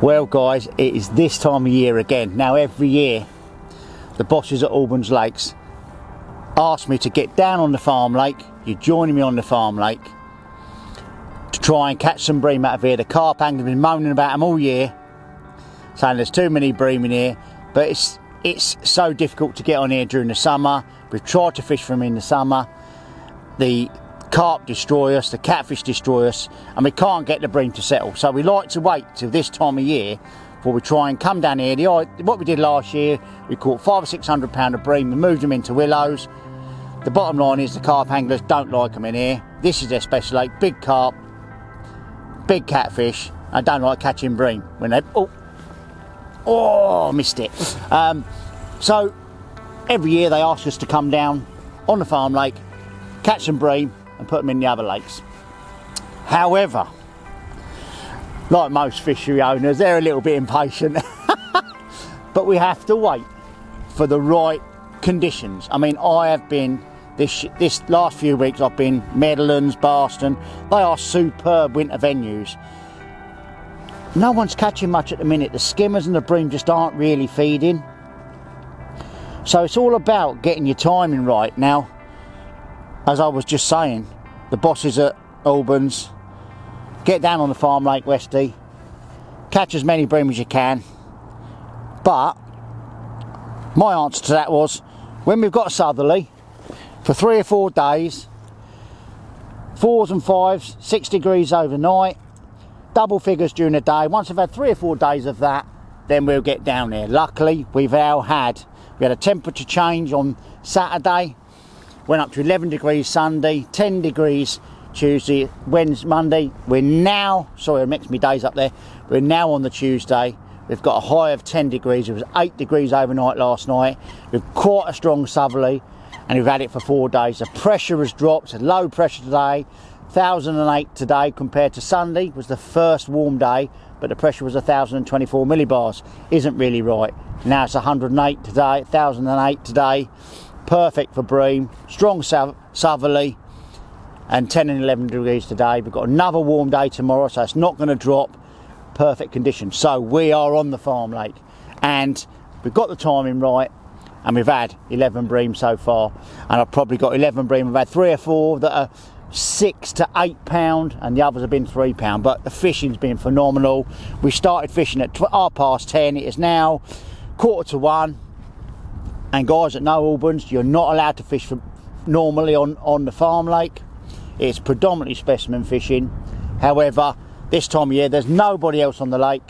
Well guys, it is this time of year again. Now every year the bosses at Albans Lakes ask me to get down on the farm lake. You're joining me on the farm lake to try and catch some bream out of here. The carp anglers have been moaning about them all year, saying there's too many bream in here, but it's so difficult to get on here during the summer. We've tried to fish for them in the summer. The carp destroy us, the catfish destroy us, and we can't get the bream to settle. So we like to wait till this time of year before we try and come down here. What we did last year, we caught 500 or 600 pound of bream, we moved them into willows. The bottom line is the carp anglers don't like them in here. This is their special lake, big carp, big catfish. I don't like catching bream when they, oh, missed it. So every year they ask us to come down on the farm lake, catch some bream and put them in the other lakes. However, like most fishery owners, they're a little bit impatient. But we have to wait for the right conditions. I mean, I have been, this last few weeks, I've been Meadowlands, Barston. They are superb winter venues. No one's catching much at the minute. The skimmers and the bream just aren't really feeding. So it's all about getting your timing right. Now, as I was just saying, the bosses at Albans, get down on the farm lake, Westy, catch as many bream as you can. But my answer to that was, when we've got a southerly for 3 or 4 days, 4s and 5s, 6 degrees overnight, double figures during the day. Once I've had 3 or 4 days of that, then we'll get down there. Luckily, we had a temperature change on Saturday. Went up to 11 degrees Sunday, 10 degrees Tuesday, Wednesday, Monday. We're now, sorry I mixed my days up there, we're now on the Tuesday. We've got a high of 10 degrees, it was 8 degrees overnight last night. We've quite a strong southerly and we've had it for 4 days. The pressure has dropped, it's low pressure today, 1,008 today compared to Sunday, was the first warm day, but the pressure was 1,024 millibars. Isn't really right. Now it's 108 today, 1,008 today. Perfect for bream, strong southerly, and 10 and 11 degrees today. We've got another warm day tomorrow, so it's not going to drop. Perfect conditions. So we are on the farm lake and we've got the timing right, and we've had 11 bream so far, and I've probably got 11 bream. I've had 3 or 4 that are 6 to 8 pound and the others have been 3 pound, but the fishing's been phenomenal. We started fishing at 10:30. It is now 1:45. And guys at No Albans, you're not allowed to fish normally on the farm lake. It's predominantly specimen fishing. However, this time of year, there's nobody else on the lake.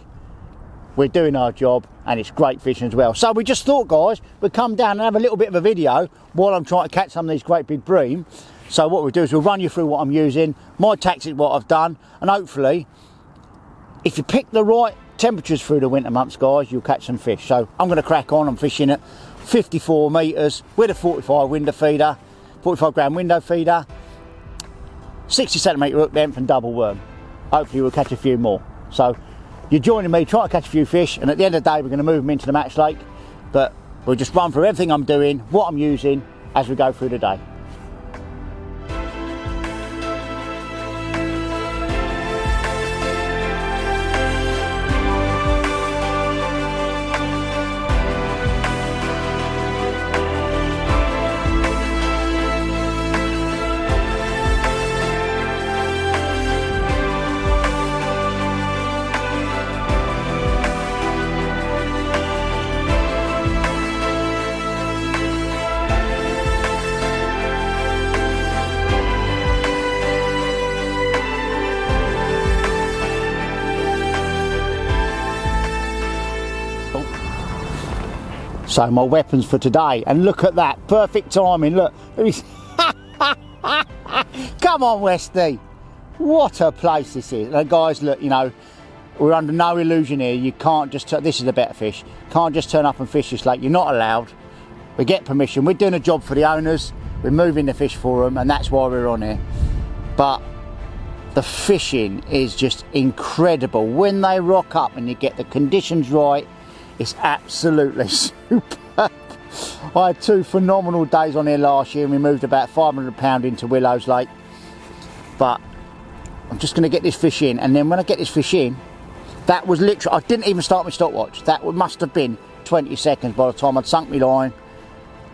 We're doing our job and it's great fishing as well. So we just thought, guys, we'd come down and have a little bit of a video while I'm trying to catch some of these great big bream. So what we'll do is we'll run you through what I'm using, my tactics, what I've done, and hopefully, if you pick the right temperatures through the winter months, guys, you'll catch some fish. So I'm going to crack on. I'm fishing at 54 metres with a 45 window feeder, 45 gram window feeder, 60 centimetre hook length and double worm. Hopefully we'll catch a few more. So you're joining me, trying to catch a few fish, and at the end of the day we're going to move them into the match lake, but we'll just run through everything I'm doing, what I'm using as we go through the day. So my weapons for today, and look at that, perfect timing, look. Come on Westy, what a place this is. And guys, look, you know, we're under no illusion here. You can't just, this is a better fish, can't just turn up and fish this lake. You're not allowed. We get permission, we're doing a job for the owners, we're moving the fish for them, and that's why we're on here. But the fishing is just incredible. When they rock up and you get the conditions right, it's absolutely superb. I had 2 phenomenal days on here last year and we moved about 500 pound into Willows Lake. But I'm just going to get this fish in, and then when I get this fish in, That was literally, I didn't even start my stopwatch. That must have been 20 seconds by the time I'd sunk my line,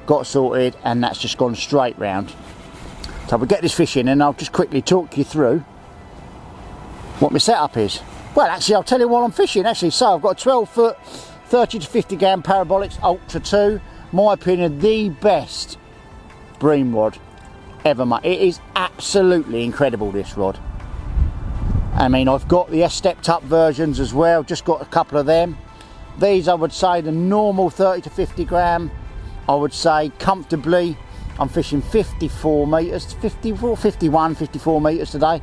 got sorted, and that's just gone straight round. So we'll get this fish in and I'll just quickly talk you through what my setup is. Well, actually, I'll tell you while I'm fishing, actually. So I've got a 12 foot, 30 to 50 gram Parabolics Ultra 2. My opinion, the best bream rod ever made. It is absolutely incredible, this rod. I mean, I've got the stepped up versions as well, just got a couple of them. These, I would say, the normal 30 to 50 gram, I would say comfortably, I'm fishing 54 metres, 54, 51, 54 metres today.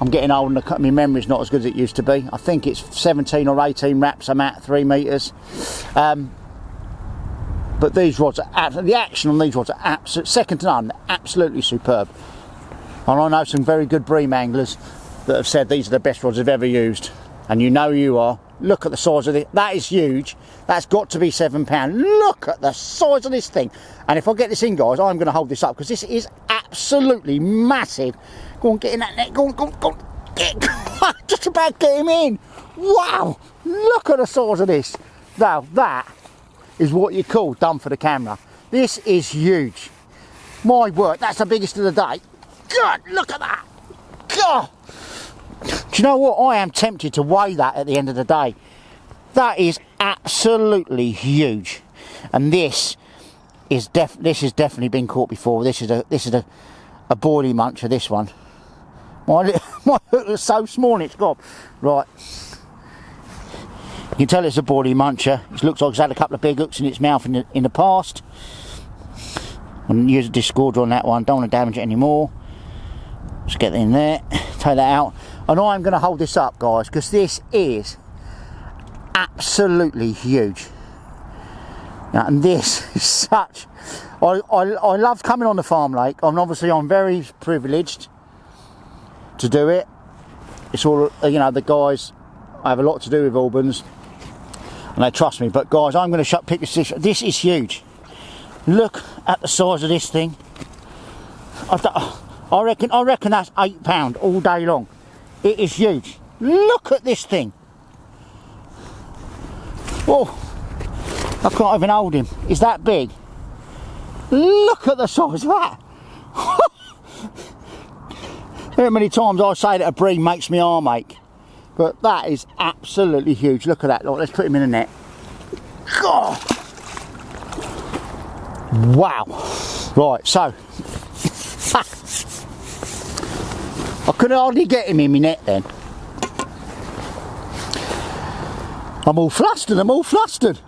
I'm getting old and my memory's not as good as it used to be. I think it's 17 or 18 wraps I'm at, 3 metres. But these rods are, the action on these rods are absolute, second to none, absolutely superb. And I know some very good bream anglers that have said these are the best rods they've ever used. And you know you are. Look at the size of it. That is huge. That's got to be £7. Look at the size of this thing. And if I get this in, guys, I'm going to hold this up because this is absolutely massive. Go on, get in that net. Go on, go on, go on. Get, just about get him in. Wow. Look at the size of this. Now, that is what you call done for the camera. This is huge. My word, that's the biggest of the day. God, look at that. God. Do you know what? I am tempted to weigh that at the end of the day. That is absolutely huge. And this has definitely been caught before. This is a boilie muncher, this one. My hook is so small and it's gone. Right. You can tell it's a boilie muncher. It looks like it's had a couple of big hooks in its mouth in the past. I'm going to use a disc-gorger on that one. Don't want to damage it anymore. Just get in there, take that out. And I'm going to hold this up, guys, because this is absolutely huge. Now, and this is such... I love coming on the farm lake. I'm very privileged to do it. It's all, you know, the guys, I have a lot to do with Albans, and they trust me. But guys, I'm going to pick this fish. This is huge. Look at the size of this thing. I reckon that's £8 all day long. It is huge. Look at this thing. Oh, I can't even hold him. Is that big? Look at the size of that. How many times I say that a bream makes me arm ache, but that is absolutely huge. Look at that. Look, let's put him in a net. God. Wow. Right, so I could hardly get him in my net then. I'm all flustered.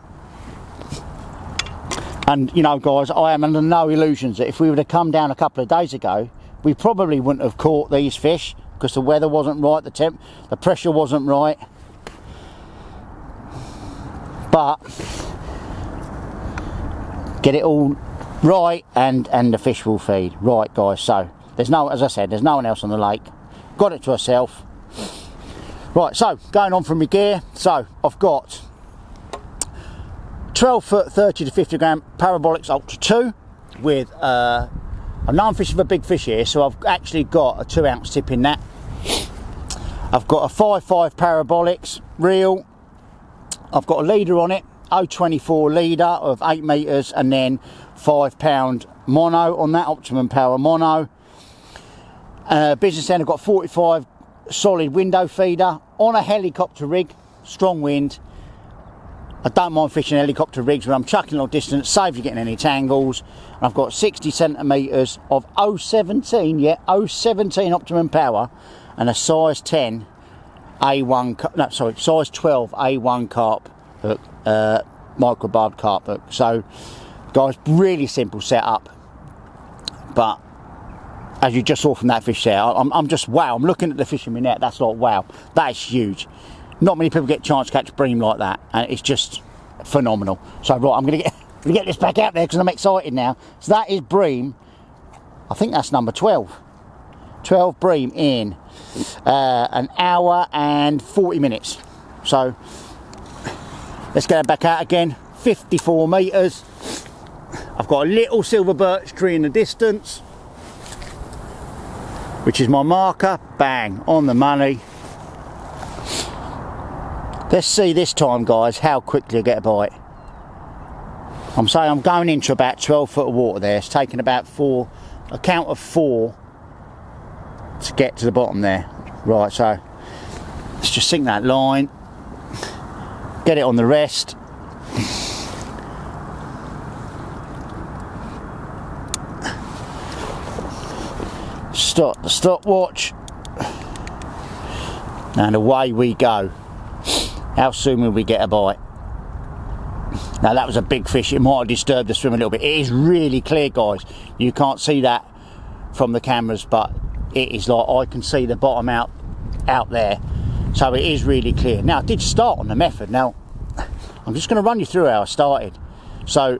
And you know, guys, I am under no illusions that if we would have come down a couple of days ago, we probably wouldn't have caught these fish because the weather wasn't right, the pressure wasn't right. But get it all right and the fish will feed. Right, guys, so there's no, as I said, there's no one else on the lake. Got it to herself. Right, so going on from my gear, so I've got 12 foot 30 to 50 gram Parabolics Ultra 2 with I know I'm fishing for big fish here, so I've actually got a 2 ounce tip in that. I've got a 5.5 Parabolics reel. I've got a leader on it, 0.24 leader of 8 metres, and then £5 mono on that, Optimum Power mono. Business end, I've got 45 solid window feeder on a helicopter rig, strong wind. I don't mind fishing helicopter rigs when I'm chucking long distance, saves you getting any tangles. And I've got 60 centimetres of 0.17, yeah, 0.17 Optimum Power, and a size 10 A1, no, sorry, size 12 A1 carp hook, microbarbed carp hook. So, guys, really simple setup, but as you just saw from that fish there, I'm just wow. I'm looking at the fish in my net. That's like wow. That is huge. Not many people get a chance to catch bream like that, and it's just phenomenal. So right, I'm gonna get this back out there because I'm excited now. So that is bream. I think that's number 12. 12 bream in an hour and 40 minutes. So let's get it back out again. 54 metres. I've got a little silver birch tree in the distance, which is my marker. Bang, on the money. Let's see this time, guys, how quickly I get a bite. I'm saying I'm going into about 12 foot of water there. It's taken about a count of 4 to get to the bottom there. Right, so let's just sink that line, get it on the rest. Stop the stopwatch, and away we go. How soon will we get a bite? Now that was a big fish. It might have disturbed the swim a little bit. It is really clear, guys. You can't see that from the cameras, but it is like I can see the bottom out there. So it is really clear. Now I did start on the method. Now I'm just going to run you through how I started. So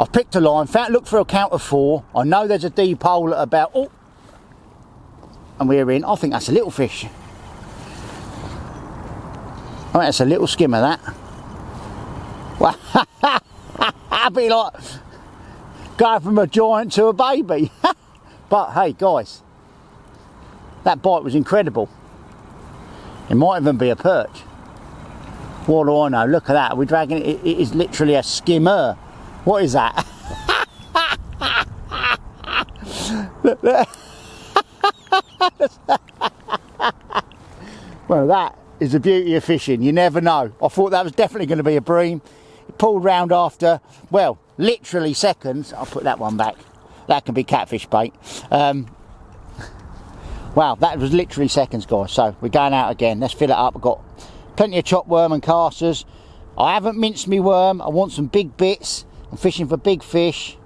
I've picked a line, looked for a count of 4. I know there's a deep hole at about, oh, and we're in. I think that's a little fish. I think that's a little skimmer, that. I'd be like going from a giant to a baby. But hey, guys, that bite was incredible. It might even be a perch. What do I know? Look at that. We're dragging it. It is literally a skimmer. What is that? Look there. Well, that is the beauty of fishing. You never know. I thought that was definitely going to be a bream. It pulled round after, well, literally seconds. I'll put that one back. That can be catfish bait. Wow, that was literally seconds, guys. So we're going out again. Let's fill it up. I've got plenty of chopped worm and casters. I haven't minced me worm. I want some big bits. I'm fishing for big fish.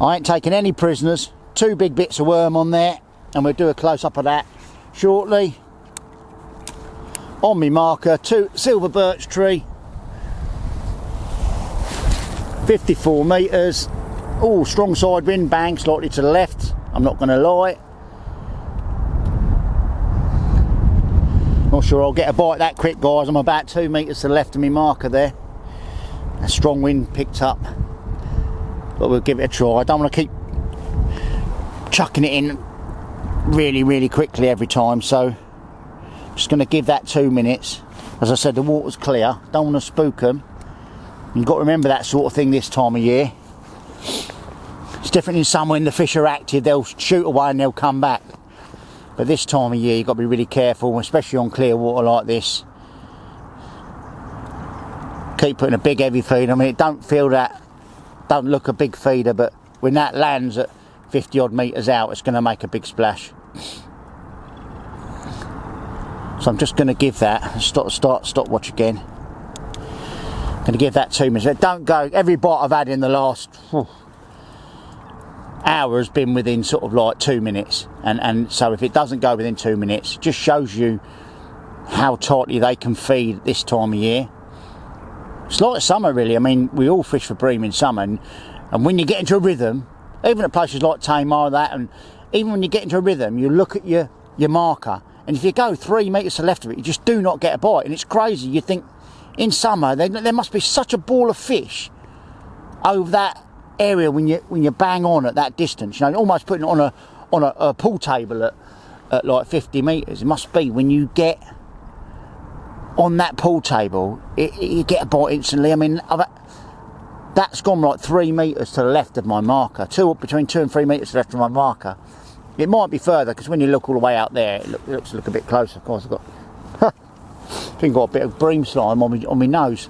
I ain't taking any prisoners. 2 big bits of worm on there, and we'll do a close-up of that shortly. On me marker, 2 silver birch tree, 54 metres. Oh, strong side wind, bang, slightly to the left. I'm not going to lie. Not sure I'll get a bite that quick, guys. I'm about 2 metres to the left of me marker there. A strong wind picked up, but we'll give it a try. I don't want to keep chucking it in really quickly every time, so just going to give that 2 minutes. As I said, the water's clear. Don't want to spook them. You've got to remember that sort of thing this time of year. It's different in summer when the fish are active. They'll shoot away and they'll come back. But this time of year, you've got to be really careful, especially on clear water like this. Keep putting a big heavy feed. I mean, it don't look a big feeder, but when that lands at 50 odd metres out, it's going to make a big splash. So I'm just going to give that stopwatch again. Going to give that 2 minutes. Don't go. Every bite I've had in the last hour has been within sort of like 2 minutes, and so if it doesn't go within 2 minutes, it just shows you how tightly they can feed this time of year. It's like summer, really. I mean, we all fish for bream in summer, and when you get into a rhythm, even at places like Tamar, and even when you get into a rhythm, you look at your marker, and if you go 3 metres to the left of it, you just do not get a bite. And it's crazy. You think in summer there must be such a ball of fish over that area when you bang on at that distance. You know, almost putting it on a pool table at like 50 metres. It must be when you get on that pool table, you get a bite instantly. I mean, that's gone like 3 metres to the left of my marker, between 2 and 3 metres to the left of my marker. It might be further, because when you look all the way out there, it looks a bit closer. Of course, I think I've got a bit of bream slime on my nose.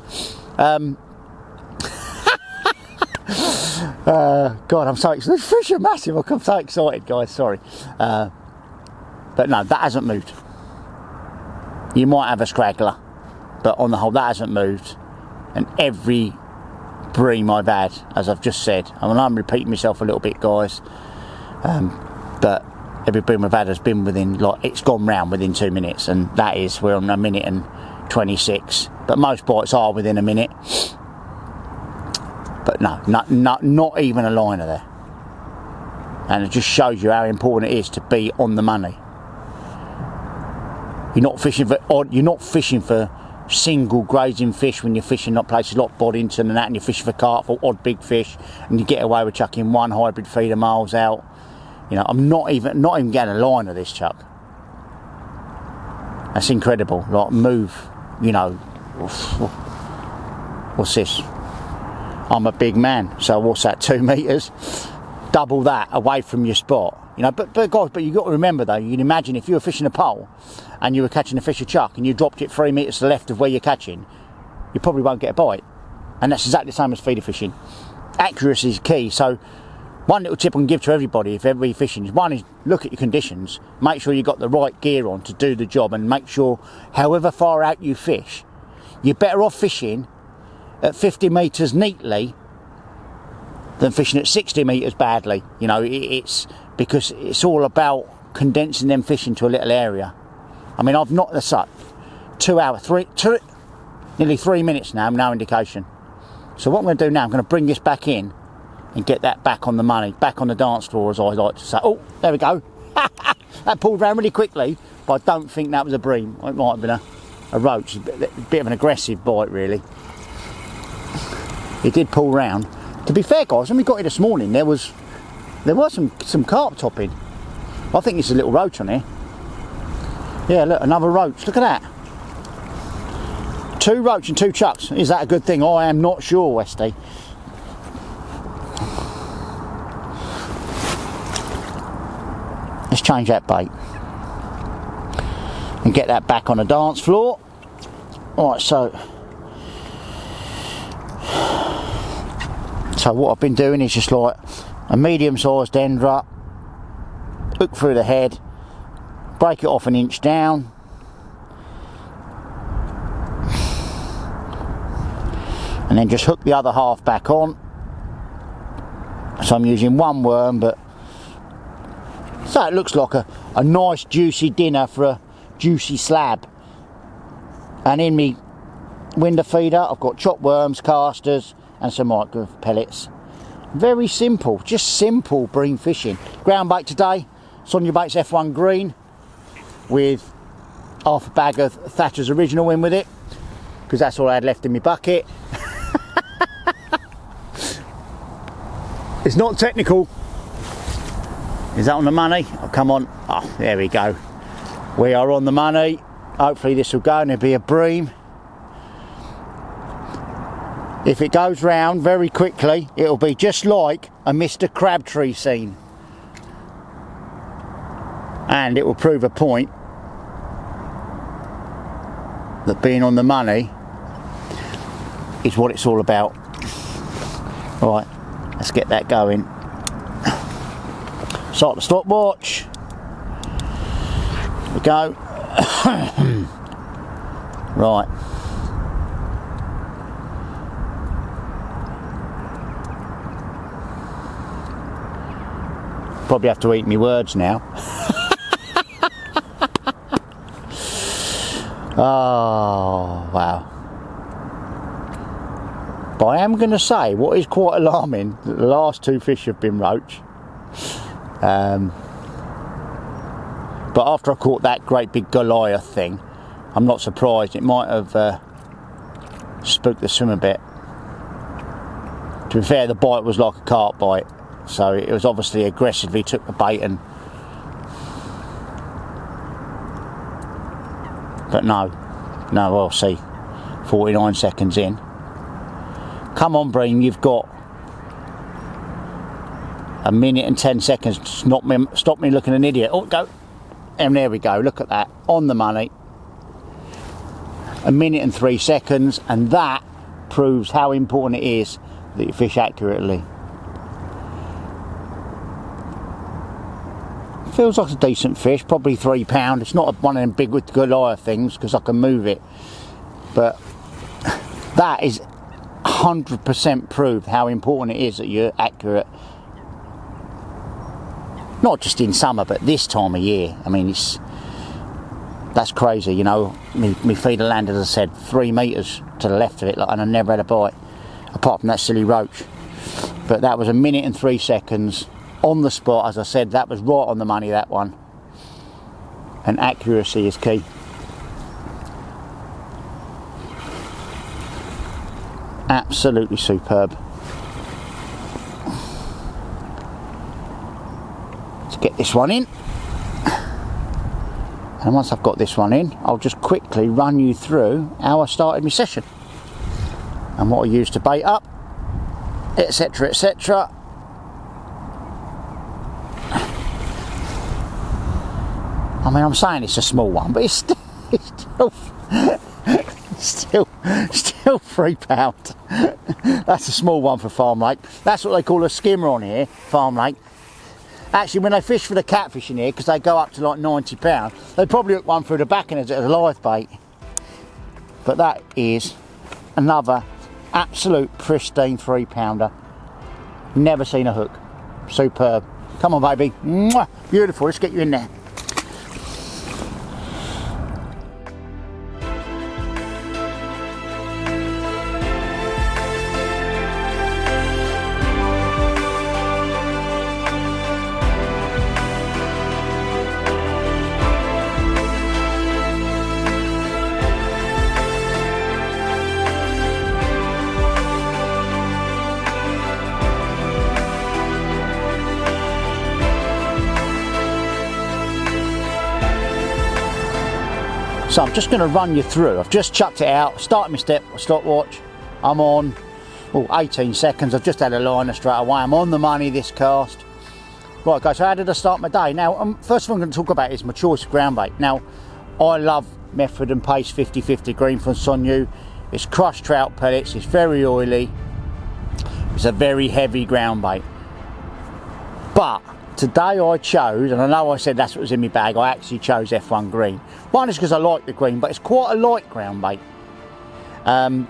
God, I'm so excited. The fish are massive. I'm so excited, guys. Sorry, but no, that hasn't moved. You might have a scraggler, but on the whole, that hasn't moved. And every bream I've had, as I've just said, I mean, I'm repeating myself a little bit, guys, but every bream I've had has been within, like, it's gone round within 2 minutes, and that is, we're on 1 minute and 26. But most bites are within a minute. But no, not even a liner there. And it just shows you how important it is to be on the money. You're not fishing for single grazing fish when you're fishing not places like Boddington and that, and you're fishing for carp or odd big fish, and you get away with chucking 1 hybrid feeder miles out. You know, I'm not even getting a liner this chuck. That's incredible. Like, move, you know, what's this? I'm a big man, so what's that, 2 metres? Double that away from your spot. You know, but guys, but you've got to remember though, you can imagine if you were fishing a pole and you were catching a fish a chuck and you dropped it 3 metres to the left of where you're catching, you probably won't get a bite. And that's exactly the same as feeder fishing. Accuracy is key. So one little tip I can give to everybody if ever you're fishing is, one is look at your conditions, make sure you've got the right gear on to do the job, and make sure however far out you fish, you're better off fishing at 50 metres neatly than fishing at 60 metres badly. You know, it's because it's all about condensing them fish into a little area. I mean, I've not, that's up 2 hours, nearly 3 minutes now, no indication. So what I'm going to do now, I'm going to bring this back in and get that back on the money, back on the dance floor, as I like to say. Oh, there we go. That pulled round really quickly, but I don't think that was a bream. It might have been a roach. A bit of an aggressive bite, really. It did pull round. To be fair, guys, when we got here this morning, there was some carp topping. I think it's a little roach on here. Yeah, look, another roach. Look at that. 2 roach and 2 chucks. Is that a good thing? I am not sure, Westy. Let's change that bait and get that back on the dance floor. Alright, so what I've been doing is just like a medium-sized dendra, hook through the head, break it off 1 inch down, and then just hook the other half back on. So I'm using 1 worm, but so it looks like a nice juicy dinner for a juicy slab. And in me window feeder I've got chopped worms, casters and some micro pellets. Very simple, just simple bream fishing. Ground bait today, Sonia Baits F1 green with half a bag of Thatcher's Original in with it, because that's all I had left in my bucket. It's not technical. Is that on the money? Oh, come on. Oh, there we go. We are on the money. Hopefully this will go and there'll be a bream. If it goes round very quickly, it'll be just like a Mr. Crabtree scene. And it will prove a point that being on the money is what it's all about. Right, let's get that going. Start the stopwatch. Here we go. Right. Probably have to eat me words now. Oh, wow. But I am going to say, what is quite alarming, that the last 2 fish have been roach. But after I caught that great big Goliath thing, I'm not surprised. It might have spooked the swim a bit. To be fair, the bite was like a carp bite, so it was obviously aggressively took the bait and... But no, we'll see. 49 seconds in. Come on, bream, you've got 1 minute and 10 seconds to stop me looking an idiot. Oh, go. And there we go, look at that, on the money. 1 minute and 3 seconds, and that proves how important it is that you fish accurately. Feels like a decent fish, probably £3. It's not one of them big with Goliath things because I can move it, but that is 100% proof how important it is that you're accurate. Not just in summer, but this time of year. I mean, that's crazy, you know. Me feeder land, as I said, 3 metres to the left of it, and I never had a bite, apart from that silly roach. But that was 1 minute and 3 seconds on the spot. As I said, that was right on the money, that one. And accuracy is key. Absolutely superb. Let's get this one in. And once I've got this one in, I'll just quickly run you through how I started my session and what I used to bait up, etc, etc. I mean, I'm saying it's a small one, but it's still still £3. That's a small one for farm lake. That's what they call a skimmer on here, farm lake. Actually, when they fish for the catfish in here, because they go up to like £90, they probably hook one through the back end as a live bait. But that is another absolute pristine £3. Never seen a hook. Superb. Come on, baby. Mwah! Beautiful. Let's get you in there. So I'm just going to run you through. I've just chucked it out, started my stopwatch. I'm on 18 seconds. I've just had a liner straight away. I'm on the money this cast. Right guys, so how did I start my day? Now, first thing I'm going to talk about is my choice of ground bait. Now, I love Method and Pace 50/50 green from Sonyu. It's crushed trout pellets, it's very oily. It's a very heavy ground bait. But today I chose, and I know I said that's what was in my bag, I actually chose F1 green. One is because I like the green, but it's quite a light ground bait. And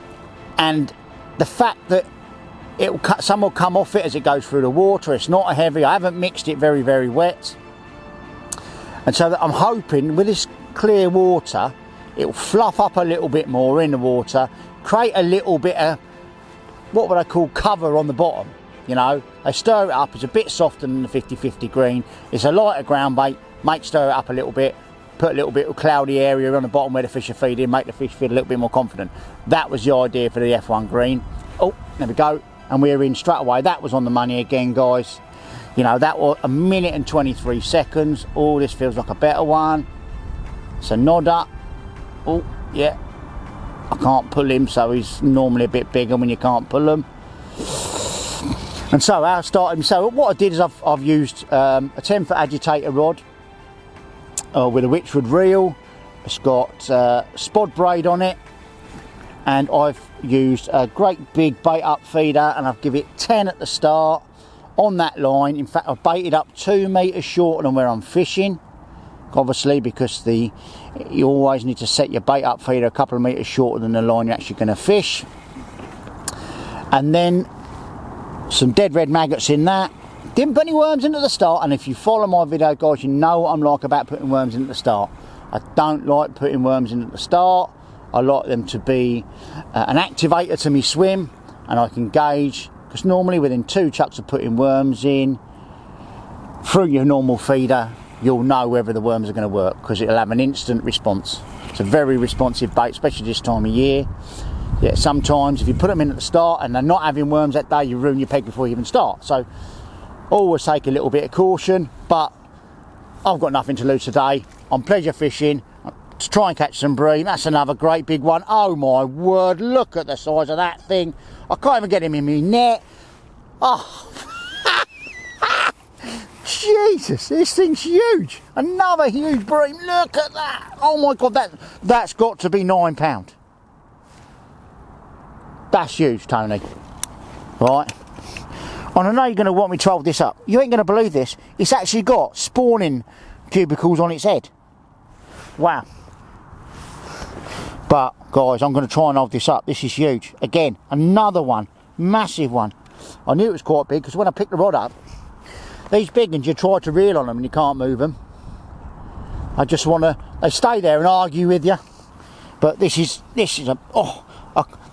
the fact that some will come off it as it goes through the water, it's not a heavy, I haven't mixed it very, very wet. And so that I'm hoping with this clear water, it will fluff up a little bit more in the water, create a little bit of, what would I call, cover on the bottom. You know, they stir it up, it's a bit softer than the 50/50 green, it's a lighter ground bait, stir it up a little bit, put a little bit of cloudy area on the bottom where the fish are feeding, make the fish feel a little bit more confident. That was the idea for the F1 green. Oh, there we go, and we're in straight away. That was on the money again, guys. You know, that was 1 minute and 23 seconds. Oh, this feels like a better one. It's a nodder. Oh, yeah, I can't pull him, so he's normally a bit bigger when you can't pull him. And so I started, so what I did is I've used a 10-foot agitator rod with a Witchwood reel. It's got spod braid on it, and I've used a great big bait up feeder, and I've given it 10 at the start on that line. In fact, I've baited up 2 metres shorter than where I'm fishing, obviously, because you always need to set your bait up feeder a couple of metres shorter than the line you're actually going to fish. And then some dead red maggots in that. Didn't put any worms in at the start, and if you follow my video, guys, you know what I'm like about putting worms in at the start. I don't like putting worms in at the start. I like them to be an activator to me swim, and I can gauge, because normally within 2 chucks of putting worms in through your normal feeder, you'll know whether the worms are going to work, because it'll have an instant response. It's a very responsive bait, especially this time of year. Yeah, sometimes if you put them in at the start and they're not having worms that day, you ruin your peg before you even start. So always take a little bit of caution, but I've got nothing to lose today. I'm pleasure fishing to try and catch some bream. That's another great big one. Oh my word, look at the size of that thing. I can't even get him in my net. Oh, Jesus, this thing's huge. Another huge bream, look at that. Oh my God, that's got to be £9. That's huge, Tony. Right. And I know you're going to want me to hold this up. You ain't going to believe this. It's actually got spawning cubicles on its head. Wow. But, guys, I'm going to try and hold this up. This is huge. Again, another one. Massive one. I knew it was quite big, because when I picked the rod up, these big ones, you try to reel on them and you can't move them. I just want to... They stay there and argue with you. But this is a... Oh...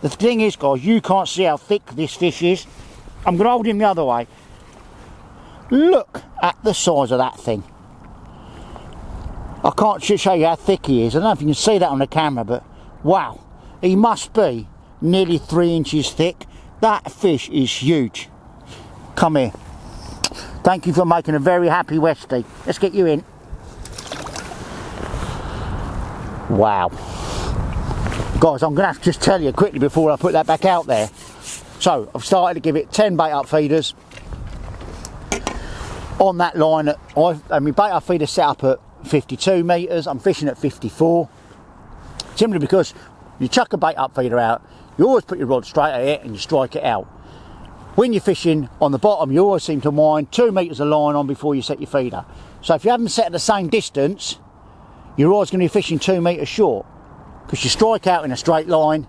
The thing is, guys, you can't see how thick this fish is. I'm going to hold him the other way. Look at the size of that thing. I can't show you how thick he is. I don't know if you can see that on the camera, but wow. He must be nearly 3 inches thick. That fish is huge. Come here. Thank you for making a very happy Westie. Let's get you in. Wow. Guys, I'm going to have to just tell you quickly before I put that back out there. So, I've started to give it 10 bait up feeders on that line. My bait up feeder set up at 52 metres, I'm fishing at 54. Simply because you chuck a bait up feeder out, you always put your rod straight at it and you strike it out. When you're fishing on the bottom, you always seem to wind 2 metres of line on before you set your feeder. So if you haven't set at the same distance, you're always going to be fishing 2 metres short, because you strike out in a straight line,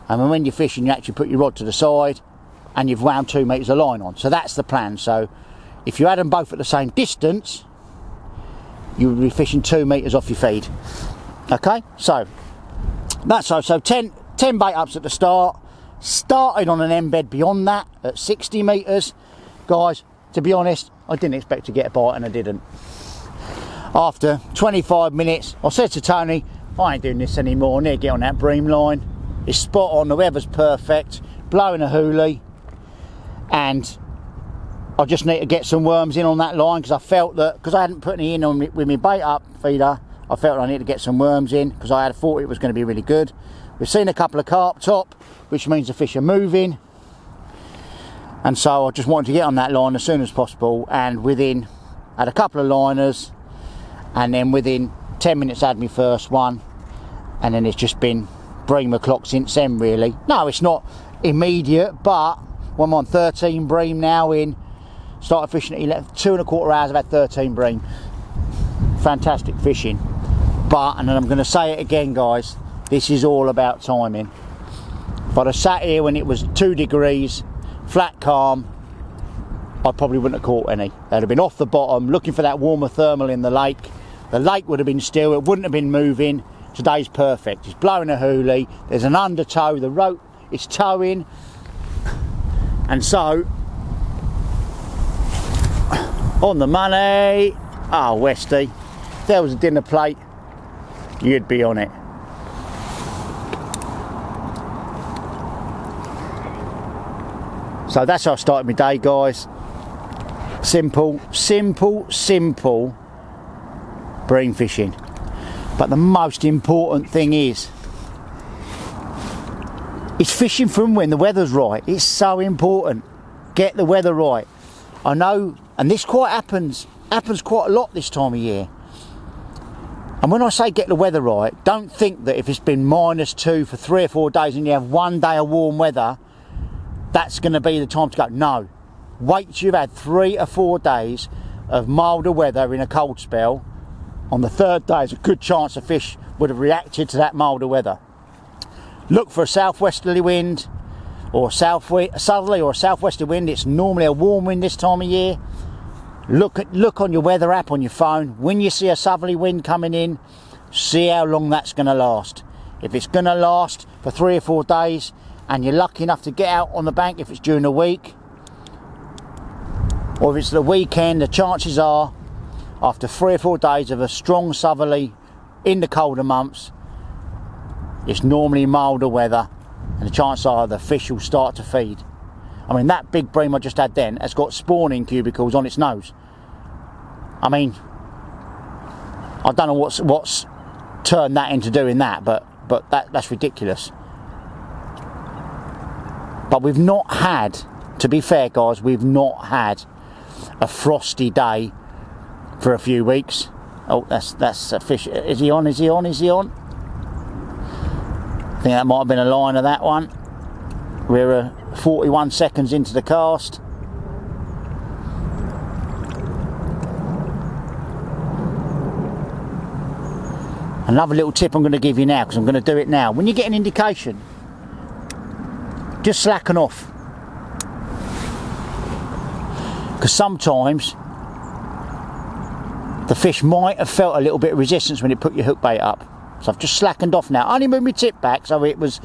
and when you're fishing you actually put your rod to the side and you've wound 2 metres of line on. So that's the plan. So if you had them both at the same distance, you would be fishing 2 metres off your feed. Okay, so that's so 10 bait ups at the start. Started on an embed beyond that at 60 metres. Guys, to be honest, I didn't expect to get a bite and I didn't. After 25 minutes, I said to Tony, I ain't doing this anymore, I need to get on that bream line. It's spot on, the weather's perfect, blowing a hoolie, and I just need to get some worms in on that line, because I felt that, because I hadn't put any in on with my bait up feeder, I felt I needed to get some worms in, because I had thought it was going to be really good. We've seen a couple of carp top, which means the fish are moving, and so I just wanted to get on that line as soon as possible, and had a couple of liners, and then within 10 minutes I had my first one, and then it's just been bream o'clock since then, really. No, it's not immediate, but when I'm on 13 bream now in, started fishing at 11, 2.25 hours, I've had 13 bream. Fantastic fishing. But, and I'm going to say it again, guys, this is all about timing. If I'd have sat here when it was 2 degrees, flat calm, I probably wouldn't have caught any. They'd have been off the bottom, looking for that warmer thermal in the lake. The lake would have been still, it wouldn't have been moving. Today's perfect. It's blowing a hoolie, there's an undertow, the rope is towing, and so on the money. Oh, Westy, if there was a dinner plate, you'd be on it. So that's how I started my day, guys. Simple bream fishing. But the most important thing is fishing from when the weather's right. It's so important. Get the weather right. I know, and this quite happens quite a lot this time of year. And when I say get the weather right, don't think that if it's been -2 for 3 or 4 days and you have 1 day of warm weather, that's going to be the time to go. No. Wait till you've had 3 or 4 days of milder weather in a cold spell. On the 3rd day, there's a good chance the fish would have reacted to that milder weather. Look for a southwesterly wind, or southerly or a southwesterly wind. It's normally a warm wind this time of year. Look on your weather app on your phone. When you see a southerly wind coming in, see how long that's going to last. If it's going to last for 3 or 4 days, and you're lucky enough to get out on the bank, if it's during the week, or if it's the weekend, the chances are, after 3 or 4 days of a strong southerly in the colder months, it's normally milder weather, and the chances are the fish will start to feed. I mean, that big bream I just had then has got spawning cubicles on its nose. I mean, I don't know what's turned that into doing that, but that's ridiculous. But we've not had, to be fair, guys, we've not had a frosty day for a few weeks. Oh, that's a fish. Is he on? Is he on? Is he on? I think that might have been a line of that one. We're 41 seconds into the cast. Another little tip I'm going to give you now, because I'm going to do it now. When you get an indication, just slacken off. Because sometimes the fish might have felt a little bit of resistance when it put your hook bait up. So I've just slackened off now. I only moved my tip back, so it was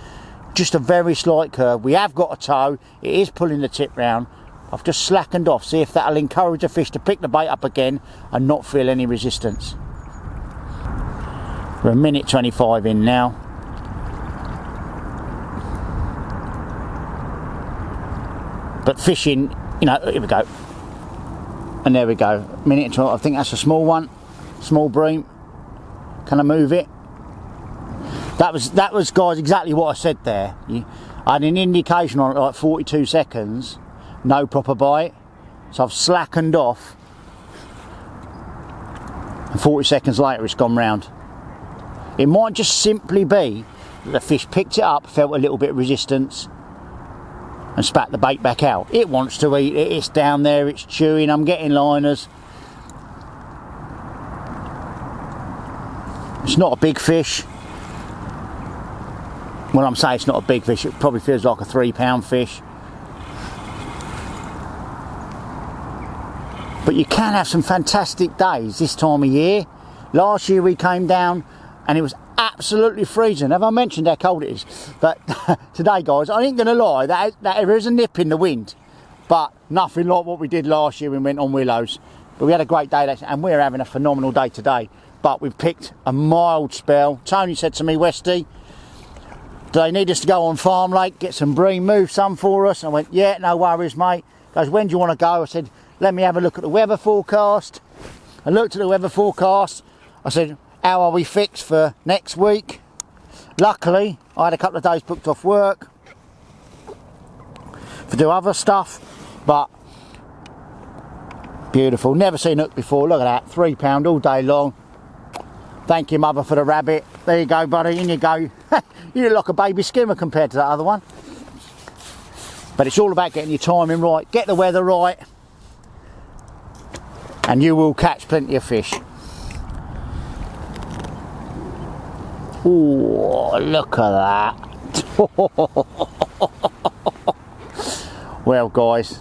just a very slight curve. We have got a tow. It is pulling the tip round. I've just slackened off. See if that'll encourage the fish to pick the bait up again and not feel any resistance. We're 1:25 in now. But fishing, you know, here we go. And there we go. 1:12. I think that's a small one. Small bream. Can I move it? That was guys exactly what I said there. I had an indication on it like 42 seconds, no proper bite, so I've slackened off, and 40 seconds later it's gone round. It might just simply be that the fish picked it up, felt a little bit of resistance, and spat the bait back out. It wants to eat it, it's down there, it's chewing, I'm getting liners. It's not a big fish. When I'm saying it's not a big fish, it probably feels like a 3-pound fish. But you can have some fantastic days this time of year. Last year we came down and it was absolutely freezing. Have I mentioned how cold it is? But today, guys, I ain't gonna lie, there is a nip in the wind, but nothing like what we did last year when we went on Willows. But we had a great day and we're having a phenomenal day today. But we've picked a mild spell. Tony said to me, Westy, do they need us to go on Farm Lake, get some bream, move some for us? And I went, yeah, no worries, mate. He goes, when do you want to go? I said, let me have a look at the weather forecast. I looked at the weather forecast. I said, how are we fixed for next week? Luckily, I had a couple of days booked off work to do other stuff, but beautiful. Never seen hook before. Look at that, 3 pound all day long. Thank you, mother, for the rabbit. There you go, buddy, in you go. You look like a baby skimmer compared to that other one. But it's all about getting your timing right, get the weather right, and you will catch plenty of fish. Oh, look at that. Well, guys,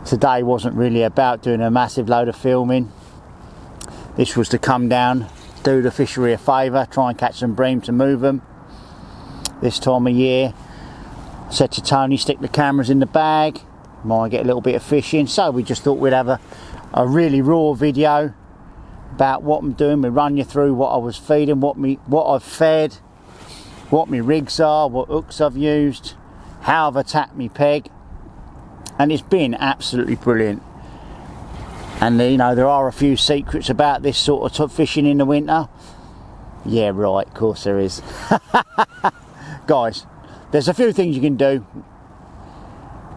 today wasn't really about doing a massive load of filming. This was to come down, do the fishery a favour, try and catch some bream to move them. This time of year, I said to Tony, stick the cameras in the bag, might get a little bit of fishing. So we just thought we'd have a really raw video about what I'm doing. We run you through what I was feeding, what I've fed, what my rigs are, what hooks I've used, how I've attacked my peg, and it's been absolutely brilliant. And you know, there are a few secrets about this sort of fishing in the winter. Yeah, right, of course there is. Guys, there's a few things you can do.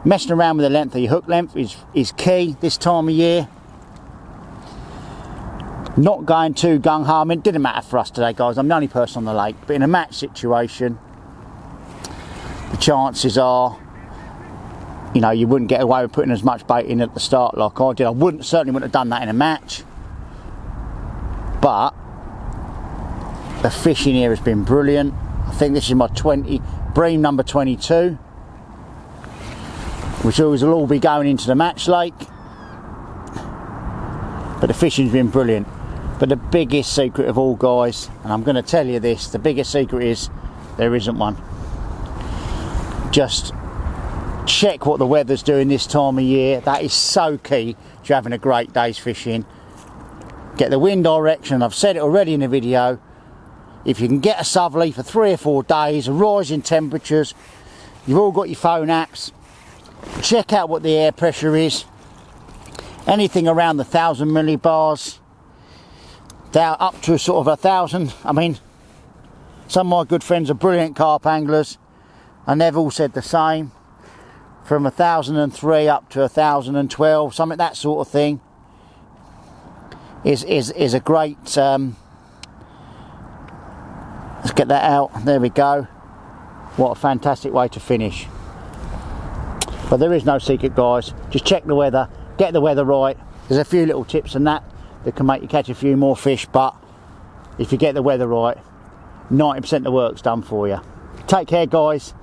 Messing around with the length of your hook length is key this time of year. Not going too gung-ho. I mean, it didn't matter for us today, guys. I'm the only person on the lake. But in a match situation, the chances are, you know, you wouldn't get away with putting as much bait in at the start like I did. I certainly wouldn't have done that in a match. But the fishing here has been brilliant. I think this is my bream number 22, which will all be going into the match lake. But the fishing's been brilliant. But the biggest secret of all, guys, and I'm going to tell you this, the biggest secret is there isn't one. Just check what the weather's doing this time of year. That is so key to having a great day's fishing. Get the wind direction. I've said it already in the video. If you can get a southerly for 3 or 4 days, a rise in temperatures, you've all got your phone apps. Check out what the air pressure is. Anything around the 1,000 millibars, down up to sort of 1,000. I mean, some of my good friends are brilliant carp anglers, and they've all said the same. From 1,003 up to 1,012, something that sort of thing is a great. Let's get that out. There we go. What a fantastic way to finish. But there is no secret, guys. Just check the weather, get the weather right. There's a few little tips and that can make you catch a few more fish, but if you get the weather right, 90% of the work's done for you. Take care, guys.